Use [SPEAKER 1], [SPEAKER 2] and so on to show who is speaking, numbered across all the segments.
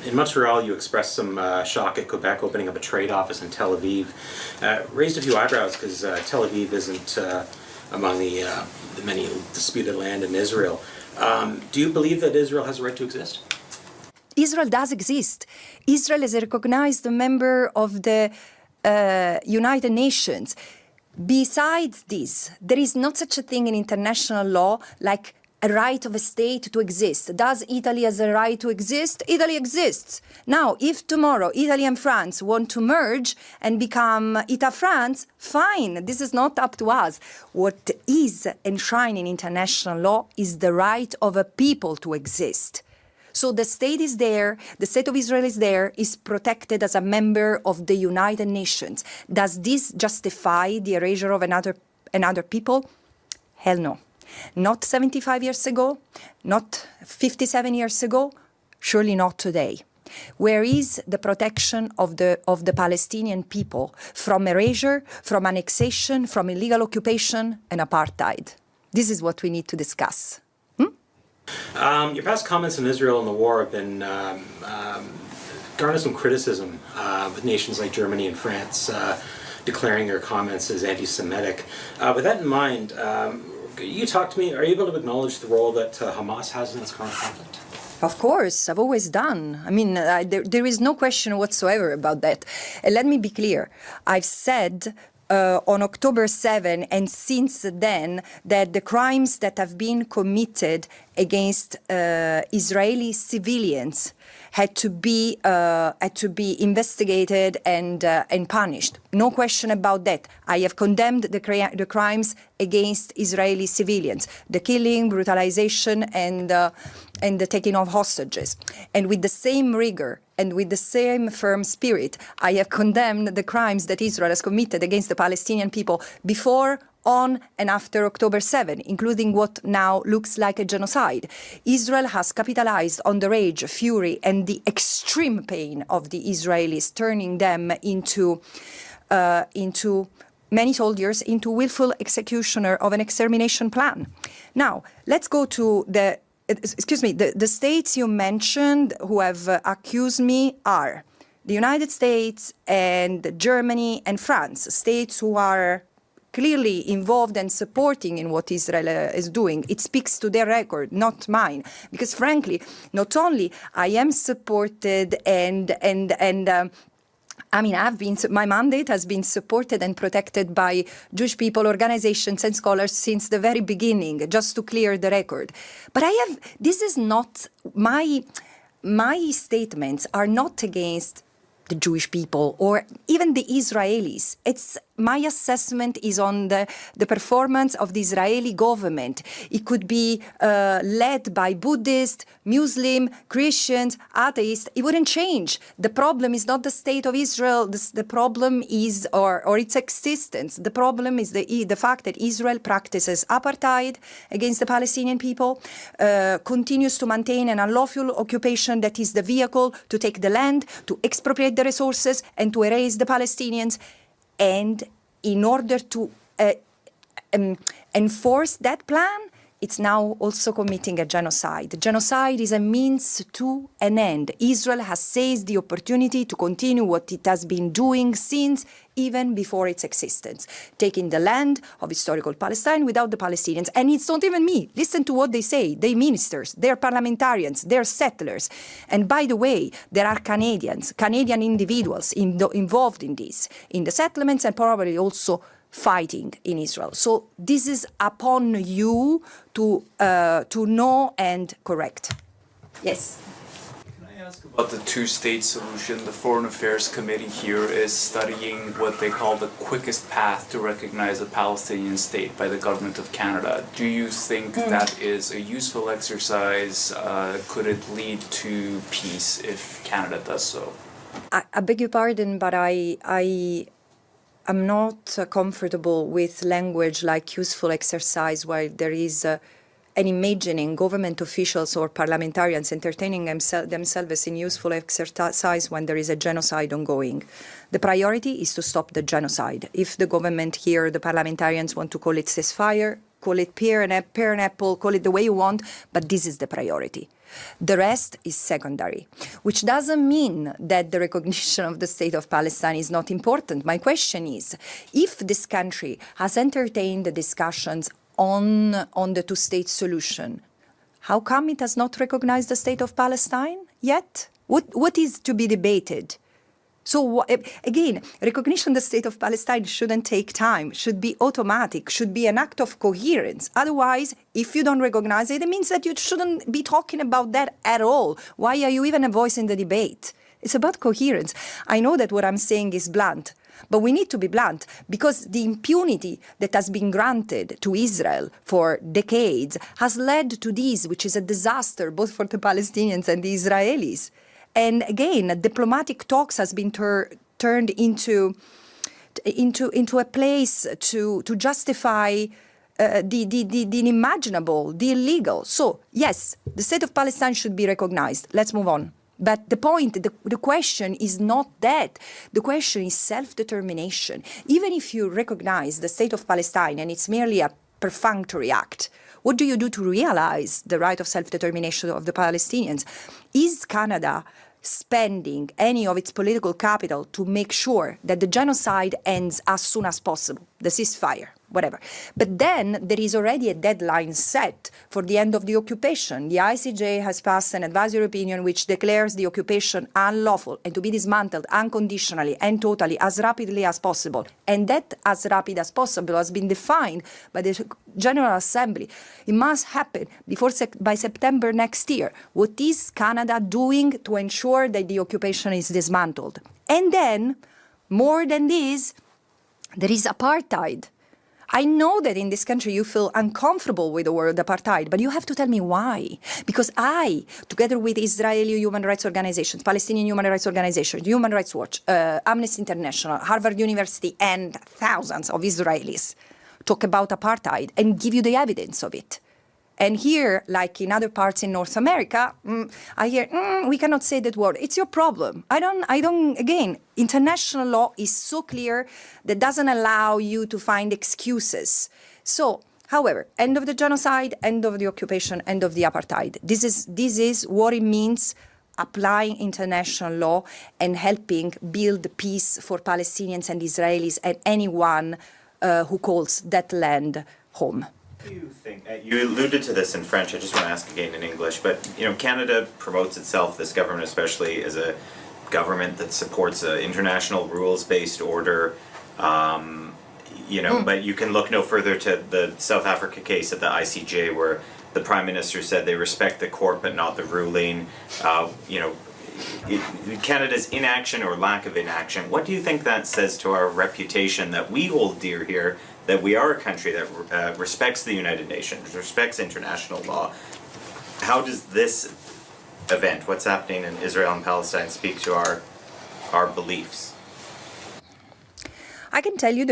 [SPEAKER 1] in Montreal, you expressed some shock at Quebec opening up a trade office in Tel Aviv. Raised a few eyebrows because Tel Aviv isn't among the many disputed land in Israel. Do you believe that Israel has a right to exist?
[SPEAKER 2] Israel does exist. Israel is a recognized member of the United Nations. Besides this, there is not such a thing in international law like a right of a state to exist. Does Italy has a right to exist? Italy exists. Now, if tomorrow Italy and France want to merge and become Ita-France, fine, this is not up to us. What is enshrined in international law is the right of a people to exist. So the state is there, the state of Israel is there, is protected as a member of the United Nations. Does this justify the erasure of another people? Hell no. Not 75 years ago, not 57 years ago, surely not today. Where is the protection of the Palestinian people from erasure, from annexation, from illegal occupation and apartheid? This is what we need to discuss.
[SPEAKER 1] Your past comments on Israel and the war have been garnered some criticism with nations like Germany and France declaring their comments as anti-Semitic. With that in mind, you talk to me, are you able to acknowledge the role that Hamas has in this current conflict?
[SPEAKER 2] Of course, I've always done. I mean, there is no question whatsoever about that. Let me be clear. I've said on October 7 and since then that the crimes that have been committed against Israeli civilians had to be investigated and punished. No question about that. I have condemned the crimes against Israeli civilians, the killing, brutalization, and the taking of hostages. And with the same rigor and with the same firm spirit, I have condemned the crimes that Israel has committed against the Palestinian people before, on and after October 7, including what now looks like a genocide. Israel has capitalized on the rage, fury, and the extreme pain of the Israelis, turning them into many soldiers, into willful executioner of an extermination plan. Now, let's go to the states you mentioned who have accused me are the United States and Germany and France, states who are clearly involved and supporting in what Israel is doing. It speaks to their record, not mine. Because frankly, not only I am supported my mandate has been supported and protected by Jewish people, organizations, and scholars since the very beginning, just to clear the record. But this is not, my statements are not against the Jewish people or even the Israelis. My assessment is on the performance of the Israeli government. It could be led by Buddhists, Muslim, Christians, atheists. It wouldn't change. The problem is not the state of Israel. The problem is, or its existence. The problem is the fact that Israel practices apartheid against the Palestinian people, continues to maintain an unlawful occupation that is the vehicle to take the land, to expropriate the resources, and to erase the Palestinians. And in order to enforce that plan, it's now also committing a genocide. Genocide is a means to an end. Israel has seized the opportunity to continue what it has been doing since even before its existence, taking the land of historical Palestine without the Palestinians. And it's not even me. Listen to what they say. They're ministers, they're parliamentarians, they're settlers. And by the way, there are Canadian individuals involved in this, in the settlements and probably also fighting in Israel. So this is upon you to know and correct. Yes.
[SPEAKER 3] Can I ask about the two-state solution? The Foreign Affairs Committee here is studying what they call the quickest path to recognize a Palestinian state by the government of Canada. Do you think that is a useful exercise? Could it lead to peace if Canada does so?
[SPEAKER 2] I beg your pardon, but I'm not comfortable with language like useful exercise where there is an imagining government officials or parliamentarians entertaining themselves in useful exercise when there is a genocide ongoing. The priority is to stop the genocide. If the government here, the parliamentarians want to call it ceasefire, call it pear and apple, call it the way you want, but this is the priority. The rest is secondary, which doesn't mean that the recognition of the state of Palestine is not important. My question is, if this country has entertained the discussions on the two-state solution, how come it has not recognized the state of Palestine yet? What is to be debated? So again, recognition of the state of Palestine shouldn't take time, should be automatic, should be an act of coherence. Otherwise, if you don't recognize it, it means that you shouldn't be talking about that at all. Why are you even a voice in the debate? It's about coherence. I know that what I'm saying is blunt, but we need to be blunt because the impunity that has been granted to Israel for decades has led to this, which is a disaster both for the Palestinians and the Israelis. And again, diplomatic talks has been turned into a place to justify the unimaginable, the illegal. So yes, the state of Palestine should be recognized. Let's move on. But the point, the question is not that. The question is self-determination. Even if you recognize the state of Palestine and it's merely a perfunctory act, what do you do to realize the right of self-determination of the Palestinians? Is Canada spending any of its political capital to make sure that the genocide ends as soon as possible, the ceasefire, whatever? But then there is already a deadline set for the end of the occupation. The ICJ has passed an advisory opinion which declares the occupation unlawful and to be dismantled unconditionally and totally as rapidly as possible. And that as rapid as possible has been defined by the General Assembly. It must happen by September next year. What is Canada doing to ensure that the occupation is dismantled? And then, more than this, there is apartheid. I know that in this country you feel uncomfortable with the word apartheid, but you have to tell me why. Because I, together with Israeli human rights organizations, Palestinian human rights organizations, Human Rights Watch, Amnesty International, Harvard University, and thousands of Israelis talk about apartheid and give you the evidence of it. And here, like in other parts in North America, I hear, we cannot say that word. It's your problem. Again, international law is so clear that doesn't allow you to find excuses. So, however, end of the genocide, end of the occupation, end of the apartheid. This is what it means applying international law and helping build peace for Palestinians and Israelis and anyone who calls that land home.
[SPEAKER 4] Do you think, you alluded to this in French, I just want to ask again in English, but Canada promotes itself, this government especially, as a government that supports an international rules-based order, but you can look no further to the South Africa case at the ICJ where the Prime Minister said they respect the court but not the ruling. Canada's inaction or lack of inaction, what do you think that says to our reputation that we hold dear here, that we are a country that respects the United Nations, respects international law? How does this event, what's happening in Israel and Palestine, speak to our beliefs?
[SPEAKER 2] I can tell you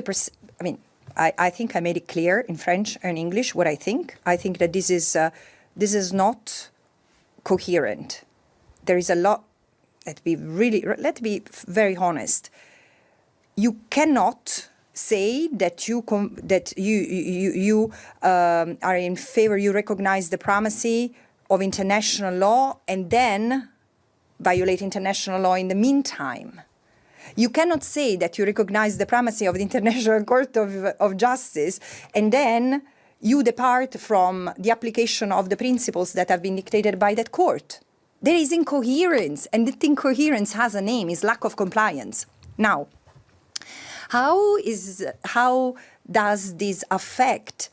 [SPEAKER 2] I think I made it clear in French and English what I think. I think that this is not coherent. There is a lot. Let's be very honest. You cannot say that you are in favor, you recognize the primacy of international law and then violate international law in the meantime. You cannot say that you recognize the primacy of the International Court of Justice and then you depart from the application of the principles that have been dictated by that court. There is incoherence, and that incoherence has a name, is lack of compliance. Now, how does this affect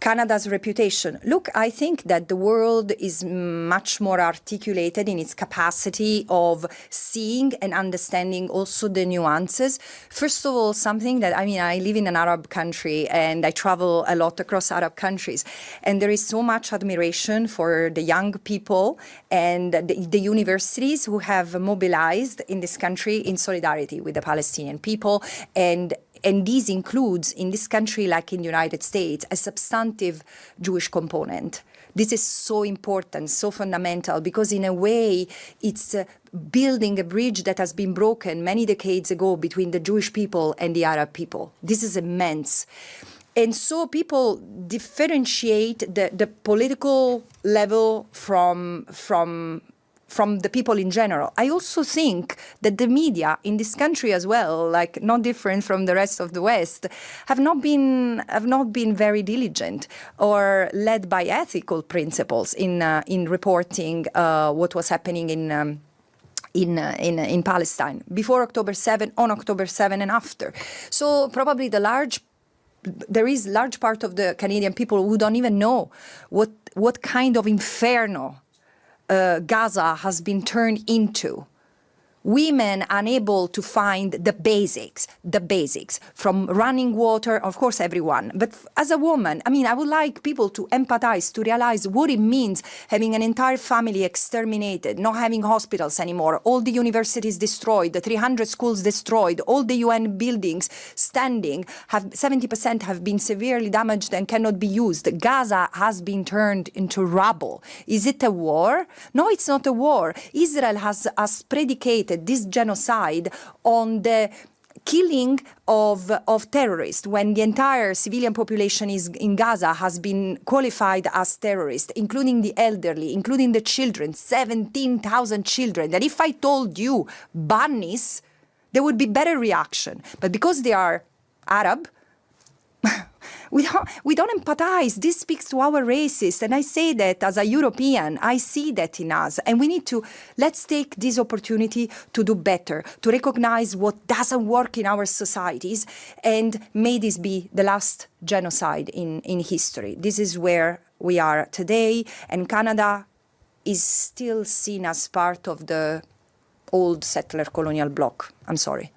[SPEAKER 2] Canada's reputation? Look, I think that the world is much more articulated in its capacity of seeing and understanding also the nuances. First of all, something that, I live in an Arab country and I travel a lot across Arab countries. And there is so much admiration for the young people and the universities who have mobilized in this country in solidarity with the Palestinian people. And this includes, in this country, like in the United States, a substantive Jewish component. This is so important, so fundamental, because in a way, it's building a bridge that has been broken many decades ago between the Jewish people and the Arab people. This is immense. And so people differentiate the political level from the people in general. I also think that the media in this country as well, like not different from the rest of the West, have not been very diligent or led by ethical principles in reporting what was happening in Palestine before October 7, on October 7, and after. So probably there is large part of the Canadian people who don't even know what kind of inferno Gaza has been turned into. Women unable to find the basics, from running water, of course everyone, but as a woman, I mean, I would like people to empathize, to realize what it means having an entire family exterminated, not having hospitals anymore, all the universities destroyed, the 300 schools destroyed, all the UN buildings standing, 70% have been severely damaged and cannot be used. Gaza has been turned into rubble. Is it a war? No, it's not a war. Israel has predicated this genocide on the killing of terrorists, when the entire civilian population in Gaza has been qualified as terrorists, including the elderly, including the children, 17,000 children. That if I told you bunnies, there would be better reaction. But because they are Arab, we don't empathize. This speaks to our racists. And I say that as a European, I see that in us. And we need to, let's take this opportunity to do better, to recognize what doesn't work in our societies. And may this be the last genocide in history. This is where we are today. And Canada is still seen as part of the old settler colonial bloc. I'm sorry.